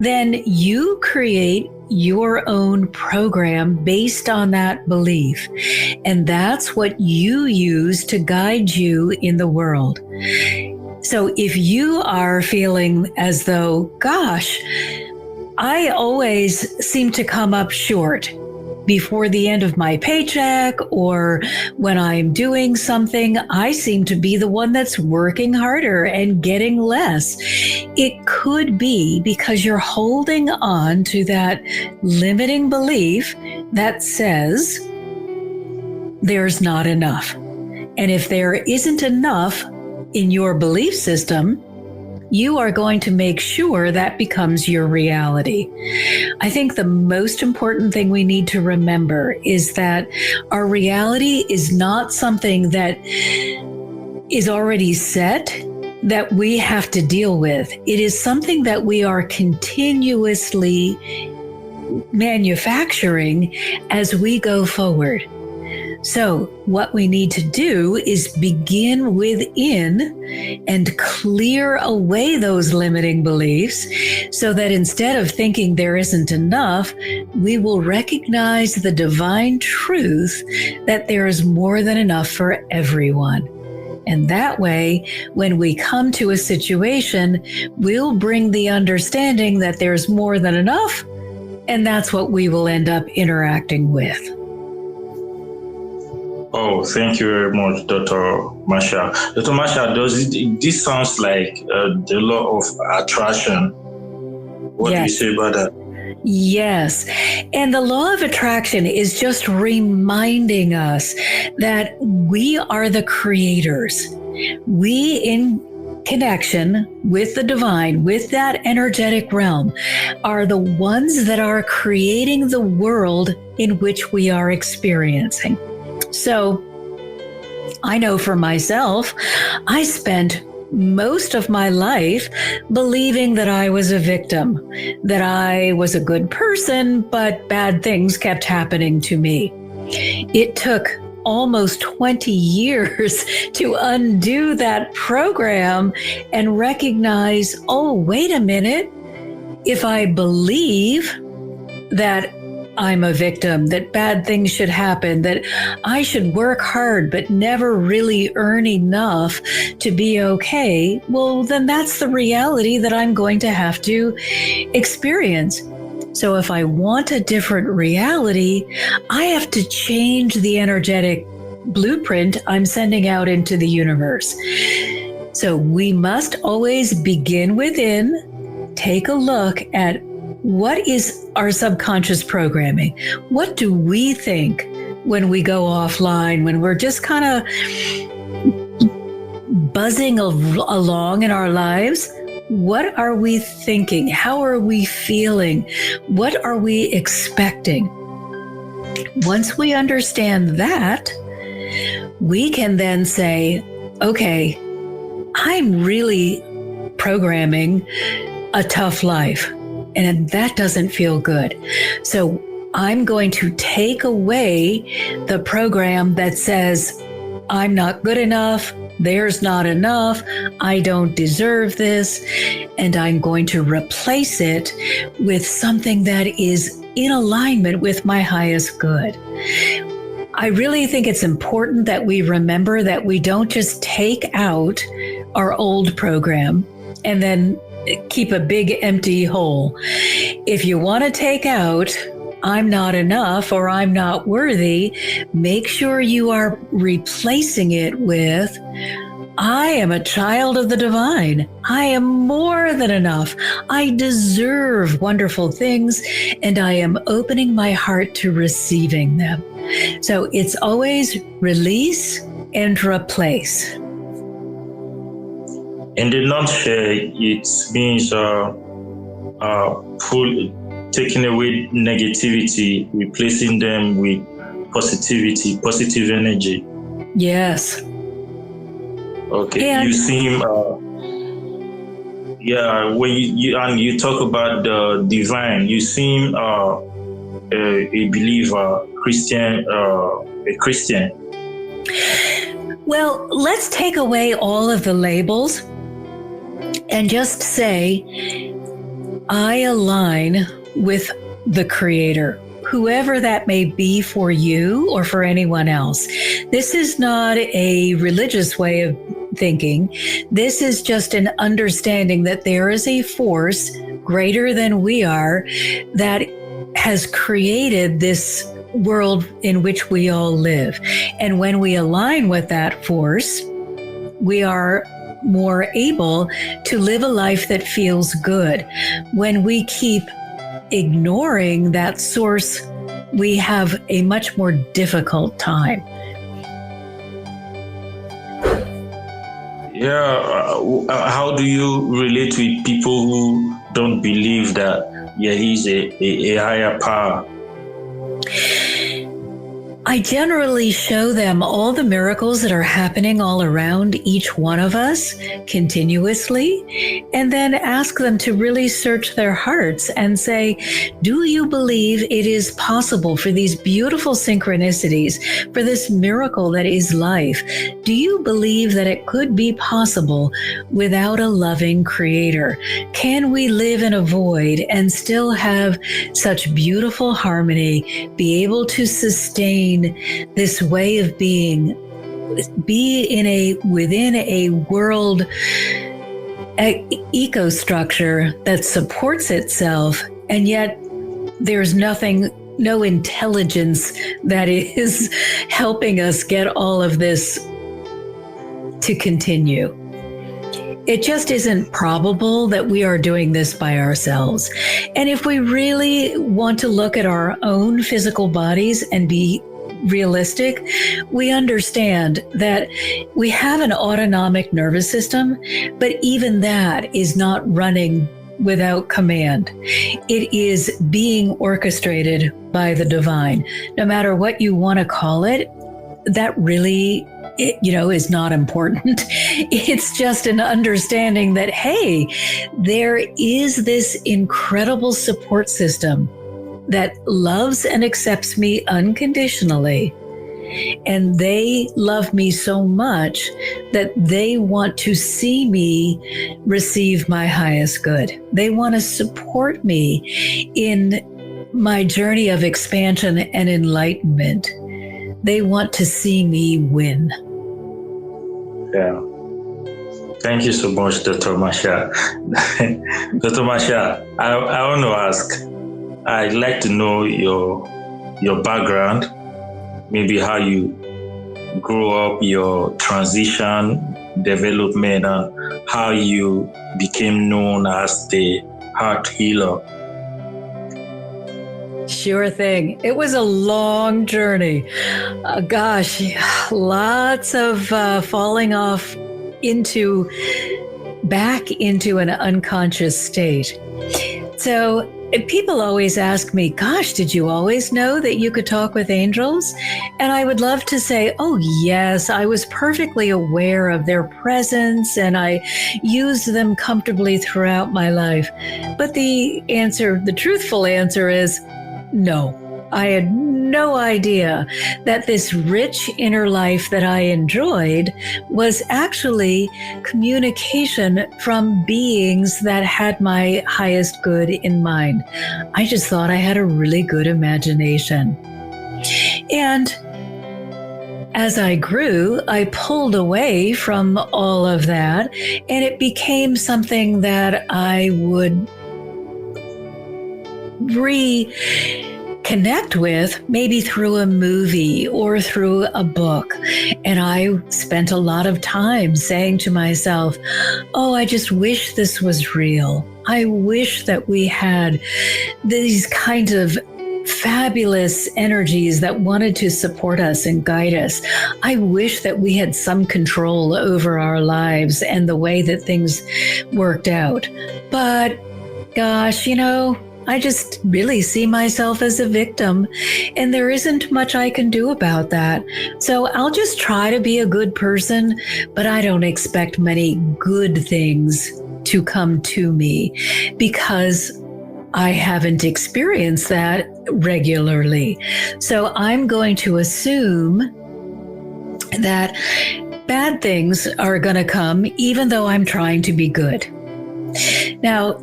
then you create your own program based on that belief. And that's what you use to guide you in the world. So if you are feeling as though, gosh, I always seem to come up short before the end of my paycheck, or when I'm doing something, I seem to be the one that's working harder and getting less. It could be because you're holding on to that limiting belief that says there's not enough. And if there isn't enough in your belief system, you are going to make sure that becomes your reality. I think the most important thing we need to remember is that our reality is not something that is already set that we have to deal with. It is something that we are continuously manufacturing as we go forward. So what we need to do is begin within and clear away those limiting beliefs so that instead of thinking there isn't enough, we will recognize the divine truth that there is more than enough for everyone. And that way, when we come to a situation, we'll bring the understanding that there's more than enough, and that's what we will end up interacting with. Oh, thank you very much, Dr. Marcia. Dr. Marcia, this sounds like the law of attraction. What do you say about that? Yes. And the law of attraction is just reminding us that we are the creators. We, in connection with the divine, with that energetic realm, are the ones that are creating the world in which we are experiencing. So I know for myself, I spent most of my life believing that I was a victim, that I was a good person, but bad things kept happening to me. It took almost 20 years to undo that program and recognize, oh, wait a minute, if I believe that I'm a victim, that bad things should happen, that I should work hard but never really earn enough to be okay, well, then that's the reality that I'm going to have to experience. So if I want a different reality, I have to change the energetic blueprint I'm sending out into the universe. So we must always begin within, take a look at what is our subconscious programming? What do we think when we go offline, when we're just kind of buzzing along in our lives? What are we thinking? How are we feeling? What are we expecting? Once we understand that, we can then say, okay, I'm really programming a tough life. And that doesn't feel good. So I'm going to take away the program that says, I'm not good enough, there's not enough, I don't deserve this, and I'm going to replace it with something that is in alignment with my highest good. I really think it's important that we remember that we don't just take out our old program and then keep a big empty hole. If you want to take out, I'm not enough or I'm not worthy, make sure you are replacing it with, I am a child of the divine. I am more than enough. I deserve wonderful things, and I am opening my heart to receiving them. So it's always release and replace. In the nutshell, it means taking away negativity, replacing them with positivity, positive energy. Yes. Okay. And you seem, when you talk about the divine, you seem a believer, Christian, a Christian. Well, let's take away all of the labels and just say, I align with the Creator, whoever that may be for you or for anyone else. This is not a religious way of thinking. This is just an understanding that there is a force greater than we are that has created this world in which we all live. And when we align with that force, we are more able to live a life that feels good. When we keep ignoring that source, we have a much more difficult time. Yeah, how do you relate with people who don't believe that there is a higher power? I generally show them all the miracles that are happening all around each one of us continuously, and then ask them to really search their hearts and say, do you believe it is possible for these beautiful synchronicities, for this miracle that is life? Do you believe that it could be possible without a loving Creator? Can we live in a void and still have such beautiful harmony, be able to sustain this way of being, be within a world ecostructure that supports itself, and yet there's no intelligence that is helping us get all of this to continue. It just isn't probable that we are doing this by ourselves. And if we really want to look at our own physical bodies and be realistic, we understand that we have an autonomic nervous system, but even that is not running without command. It is being orchestrated by the divine. No matter what you want to call it, that really is not important. It's just an understanding that, hey, there is this incredible support system that loves and accepts me unconditionally. And they love me so much that they want to see me receive my highest good. They want to support me in my journey of expansion and enlightenment. They want to see me win. Yeah. Thank you so much, Dr. Marcia. Dr. Marcia, I want to ask, I'd like to know your background, maybe how you grew up, your transition, development, and how you became known as the heart healer. Sure thing. It was a long journey. Gosh, lots of falling off back into an unconscious state. So people always ask me, gosh, did you always know that you could talk with angels? And I would love to say, oh, yes, I was perfectly aware of their presence and I used them comfortably throughout my life. But the truthful answer is no. I had no idea that this rich inner life that I enjoyed was actually communication from beings that had my highest good in mind. I just thought I had a really good imagination. And as I grew, I pulled away from all of that, and it became something that I would reconnect with, maybe through a movie or through a book. And I spent a lot of time saying to myself, oh, I just wish this was real. I wish that we had these kinds of fabulous energies that wanted to support us and guide us. I wish that we had some control over our lives and the way that things worked out. But gosh, I just really see myself as a victim, and there isn't much I can do about that. So I'll just try to be a good person, but I don't expect many good things to come to me because I haven't experienced that regularly. So I'm going to assume that bad things are going to come, even though I'm trying to be good. Now,